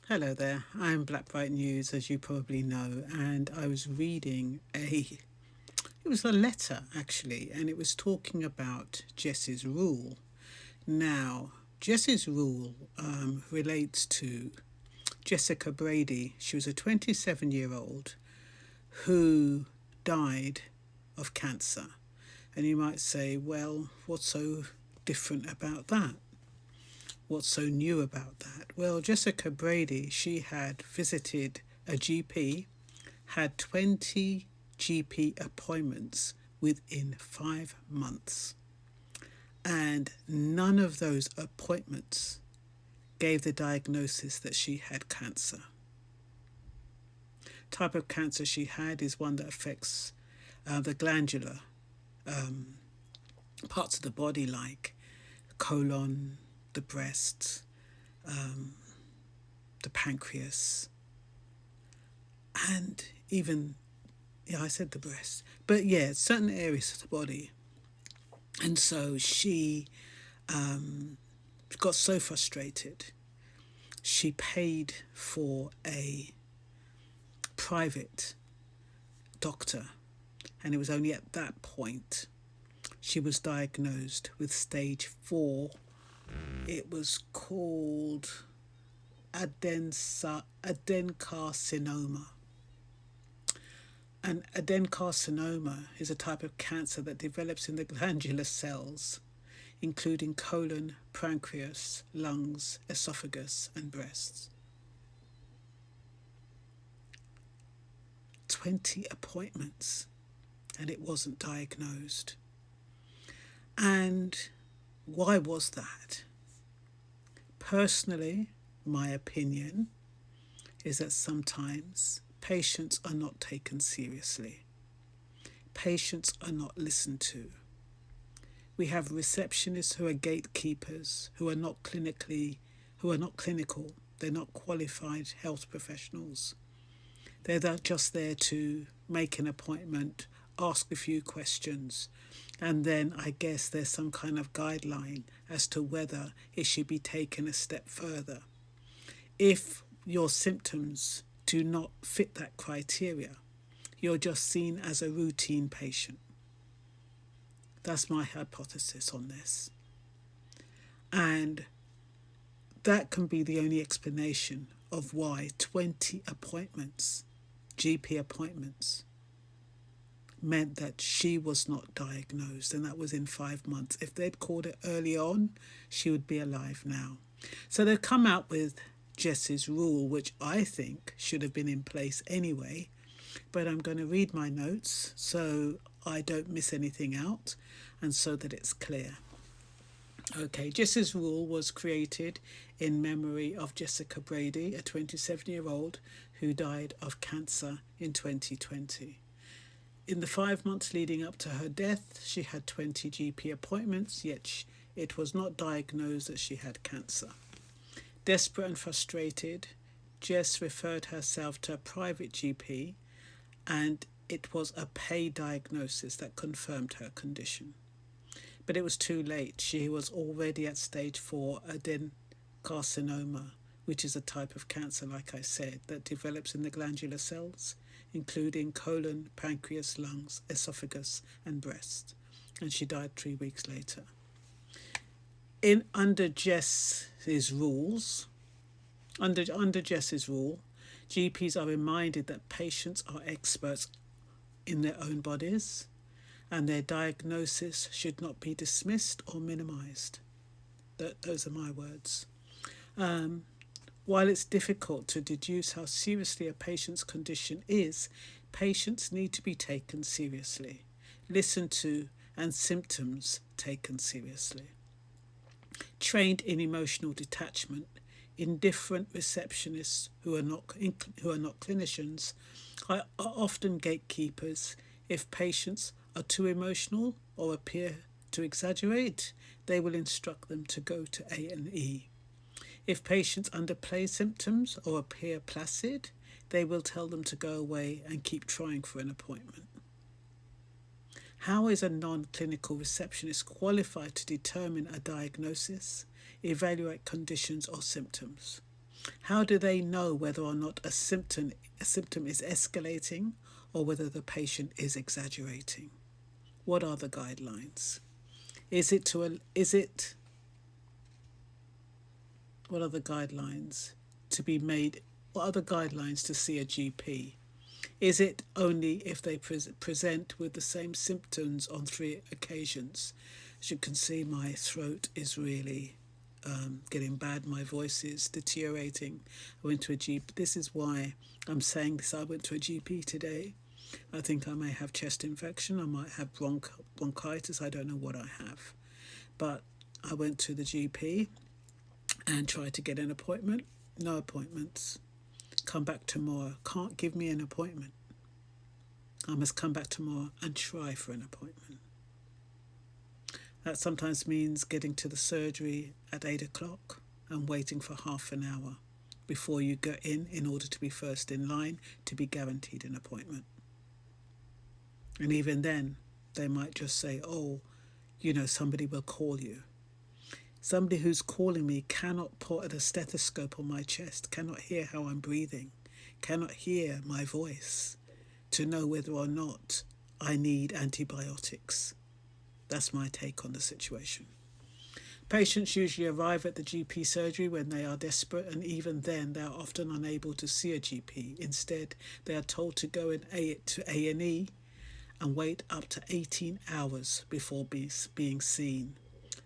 Hello there, I'm Black Bright News, as you probably know, and I was reading it was a letter actually, and it was talking about Jess's rule. Now, Jess's rule relates to Jessica Brady. She was a 27-year-old who died of cancer. And you might say, well, what's so different about that? What's so new about that? Well, Jessica Brady, she had visited a GP, had 20 GP appointments within 5 months, and none of those appointments gave the diagnosis that she had cancer. Type of cancer she had is one that affects the glandular parts of the body, like colon, the breast, the pancreas, and even, yeah, I said the breast, but yeah, certain areas of the body. And so she got so frustrated, she paid for a private doctor, and it was only at that point she was diagnosed with stage 4. It was called adencarcinoma. And adencarcinoma is a type of cancer that develops in the glandular cells, including colon, pancreas, lungs, esophagus, and breasts. 20 appointments, and it wasn't diagnosed. And why was that? Personally, my opinion is that sometimes patients are not taken seriously. Patients are not listened to. We have receptionists who are gatekeepers, who are not clinical. They're not qualified health professionals. They're just there to make an appointment, ask a few questions, and then I guess there's some kind of guideline as to whether it should be taken a step further. If your symptoms do not fit that criteria, you're just seen as a routine patient. That's my hypothesis on this. And that can be the only explanation of why 20 appointments, GP appointments, meant that she was not diagnosed, and that was in 5 months. If they'd called it early on, she would be alive now. So they've come out with Jess's rule, which I think should have been in place anyway, but I'm going to read my notes so I don't miss anything out and so that it's clear. Okay, Jess's rule was created in memory of Jessica Brady, a 27-year-old who died of cancer in 2020. In the 5 months leading up to her death, she had 20 GP appointments, yet it was not diagnosed that she had cancer. Desperate and frustrated, Jess referred herself to a private GP, and it was a paid diagnosis that confirmed her condition. But it was too late. She was already at stage 4 adencarcinoma, which is a type of cancer, like I said, that develops in the glandular cells, including colon, pancreas, lungs, esophagus, and breast. And she died 3 weeks later. Under Jess's rule, GPs are reminded that patients are experts in their own bodies, and their diagnosis should not be dismissed or minimized. Those are my words. While it's difficult to deduce how seriously a patient's condition is, patients need to be taken seriously, listened to, and symptoms taken seriously. Trained in emotional detachment, indifferent receptionists who are not clinicians are often gatekeepers. If patients are too emotional or appear to exaggerate, they will instruct them to go to A&E. If patients underplay symptoms or appear placid, they will tell them to go away and keep trying for an appointment. How is a non-clinical receptionist qualified to determine a diagnosis, evaluate conditions or symptoms? How do they know whether or not a symptom is escalating or whether the patient is exaggerating? What are the guidelines? What are the guidelines to be made? What are the guidelines to see a GP? Is it only if they present with the same symptoms on 3 occasions? As you can see, my throat is really getting bad. My voice is deteriorating. I went to a GP. This is why I'm saying this. I went to a GP today. I think I may have chest infection. I might have bronchitis. I don't know what I have. But I went to the GP and tried to get an appointment. No appointments. Come back tomorrow. Can't give me an appointment. I must come back tomorrow and try for an appointment. That sometimes means getting to the surgery at 8 o'clock and waiting for half an hour before you go in order to be first in line to be guaranteed an appointment. And even then, they might just say, oh, somebody will call you. Somebody who's calling me cannot put a stethoscope on my chest, cannot hear how I'm breathing, cannot hear my voice to know whether or not I need antibiotics. That's my take on the situation. Patients usually arrive at the GP surgery when they are desperate, and even then they are often unable to see a GP. Instead, they are told to go to A&E and wait up to 18 hours before being seen.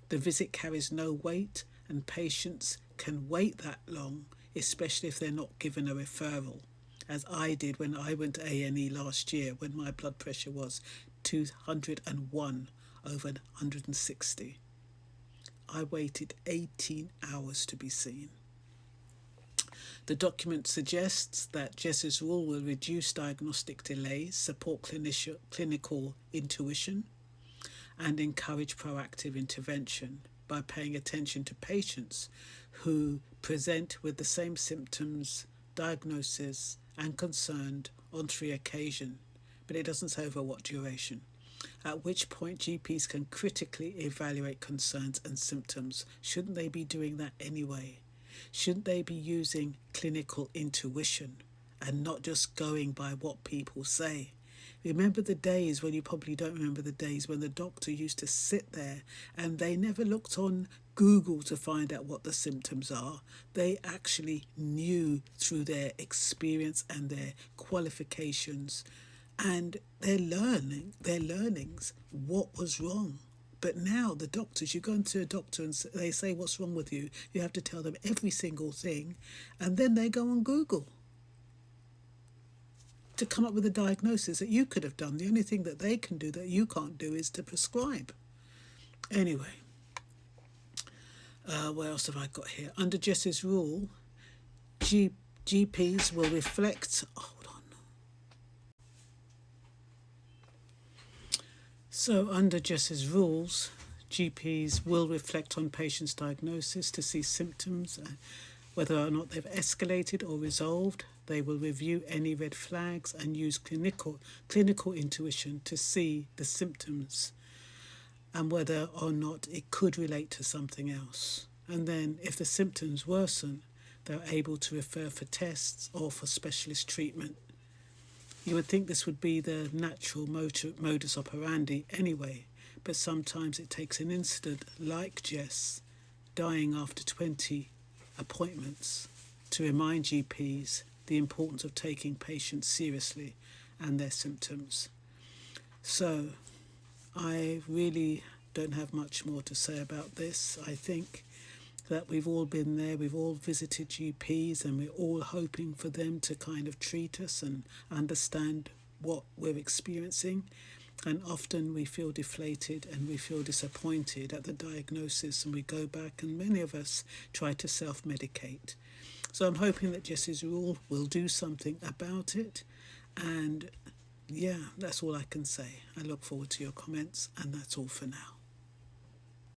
The visit carries no weight, and patients can wait that long, especially if they're not given a referral, as I did when I went to A&E last year when my blood pressure was 201 over 160. I waited 18 hours to be seen. The document suggests that Jess's rule will reduce diagnostic delays, support clinical intuition, and encourage proactive intervention by paying attention to patients who present with the same symptoms, diagnosis, and concern on 3 occasions, but it doesn't say over what duration, at which point GPs can critically evaluate concerns and symptoms. Shouldn't they be doing that anyway? Shouldn't they be using clinical intuition and not just going by what people say? Remember the days, well, you probably don't remember the days when the doctor used to sit there and they never looked on Google to find out what the symptoms are. They actually knew through their experience and their qualifications and their learnings what was wrong. But now the doctors, you go into a doctor and they say what's wrong with you. You have to tell them every single thing, and then they go on Google to come up with a diagnosis that you could have done. The only thing that they can do that you can't do is to prescribe. Anyway, what else have I got here? Under Jess's rule, GPs will reflect... hold on. So under Jess's rules, GPs will reflect on patients' diagnosis to see symptoms, whether or not they've escalated or resolved. They will review any red flags and use clinical intuition to see the symptoms and whether or not it could relate to something else. And then if the symptoms worsen, they're able to refer for tests or for specialist treatment. You would think this would be the natural modus operandi anyway, but sometimes it takes an incident like Jess dying after 20 appointments to remind GPs the importance of taking patients seriously and their symptoms. So I really don't have much more to say about this. I think that we've all been there, we've all visited GPs, and we're all hoping for them to kind of treat us and understand what we're experiencing. And often we feel deflated and we feel disappointed at the diagnosis, and we go back and many of us try to self-medicate. So I'm hoping that Jess's rule will do something about it. And yeah, that's all I can say. I look forward to your comments, and that's all for now.